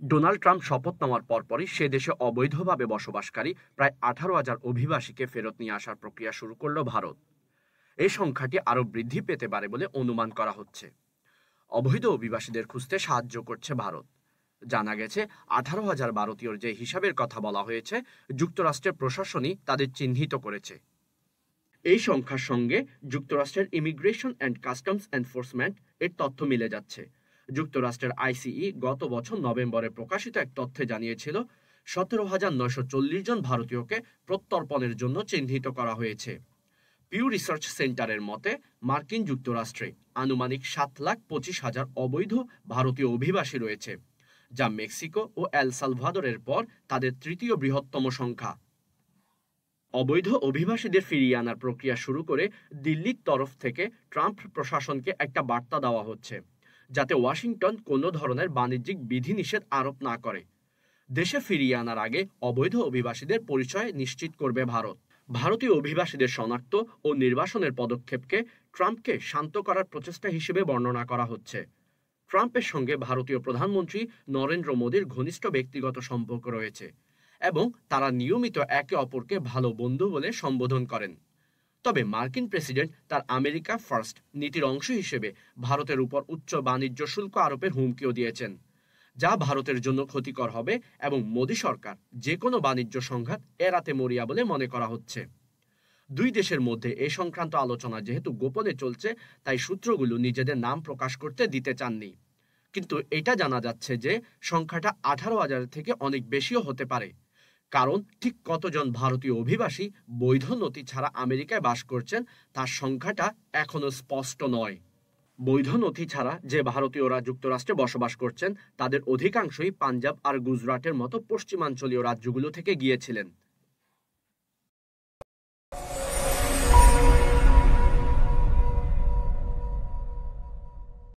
Donald Trump শপথ নেওয়ার পরপরই সে দেশে অবৈধভাবে বসবাসকারী প্রায় 18,000 অভিবাসীকে ফেরত নিয়ে আসার প্রক্রিয়া শুরু করল ভারত। এই সংখ্যাটি আরও বৃদ্ধি পেতে পারে বলে অনুমান করা হচ্ছে। অবৈধ অভিবাসীদের খুঁজতে সাহায্য করছে ভারত। জানা গেছে 18,000 ভারতীয়র যে হিসাবের কথা বলা হয়েছে, যুক্তরাষ্ট্রের প্রশাসনই তাদের চিহ্নিত করেছে। এই সংখ্যার সঙ্গে যুক্তরাষ্ট্রের ইমিগ্রেশন অ্যান্ড কাস্টমস এনফোর্সমেন্ট এর তথ্য মিলে যাচ্ছে। যুক্তরাষ্ট্রের আইসিই গত বছর নভেম্বরে প্রকাশিত এক তথ্যে জানিয়েছিল 17,940 জন ভারতীয়কে প্রত্যর্পণের জন্য চিহ্নিত করা হয়েছে। পিউ রিসার্চ সেন্টারের মতে মার্কিন যুক্তরাষ্ট্রে আনুমানিক 7,25,000 অবৈধ ভারতীয় অভিবাসী রয়েছে, যা মেক্সিকো ও এল সালভাদরের পর তাদের তৃতীয় বৃহত্তম সংখ্যা। অবৈধ অভিবাসীদের ফিরিয়ে আনার প্রক্রিয়া শুরু করে দিল্লির তরফ থেকে ট্রাম্প প্রশাসনকে একটা বার্তা দেওয়া হচ্ছে, যাতে ওয়াশিংটন কোনো ধরনের বাণিজ্যিক বিধিনিষেধ আরোপ না করে। দেশে ফিরিয়ে আনার আগে অবৈধ অভিবাসীদের পরিচয় নিশ্চিত করবে ভারত। ভারতীয় অভিবাসীদের শনাক্ত ও নির্বাসনের পদক্ষেপকে ট্রাম্পকে শান্ত করার প্রচেষ্টা হিসেবে বর্ণনা করা হচ্ছে। ট্রাম্পের সঙ্গে ভারতীয় প্রধানমন্ত্রী নরেন্দ্র মোদীর ঘনিষ্ঠ ব্যক্তিগত সম্পর্ক রয়েছে এবং তারা নিয়মিত একে অপরকে ভালো বন্ধু বলে সম্বোধন করেন। তবে মার্কিন প্রেসিডেন্ট তার আমেরিকা ফার্স্ট নীতির অংশ হিসেবে ভারতের উপর উচ্চ বাণিজ্য শুল্ক আরোপের হুমকিও দিয়েছেন, যা ভারতের জন্য ক্ষতিকর হবে এবং মোদী সরকার যে কোনো বাণিজ্য সংঘাত এড়াতে মরিয়া বলে মনে করা হচ্ছে। দুই দেশের মধ্যে এ সংক্রান্ত আলোচনা যেহেতু গোপনে চলছে, তাই সূত্রগুলো নিজেদের নাম প্রকাশ করতে দিতে চাননি। কিন্তু এটা জানা যাচ্ছে যে সংখ্যাটা 18,000 থেকে অনেক বেশিও হতে পারে, কারণ ঠিক কতজন ভারতীয় অভিবাসী বৈধ নথি ছাড়া আমেরিকায় বাস করছেন তার সংখ্যাটা এখনো স্পষ্ট নয়। বৈধ নথি ছাড়া যে ভারতীয়রা যুক্তরাষ্ট্রে বসবাস করছেন তাদের অধিকাংশই পাঞ্জাব আর গুজরাটের মতো পশ্চিমাঞ্চলীয় রাজ্যগুলো থেকে গিয়েছিলেন।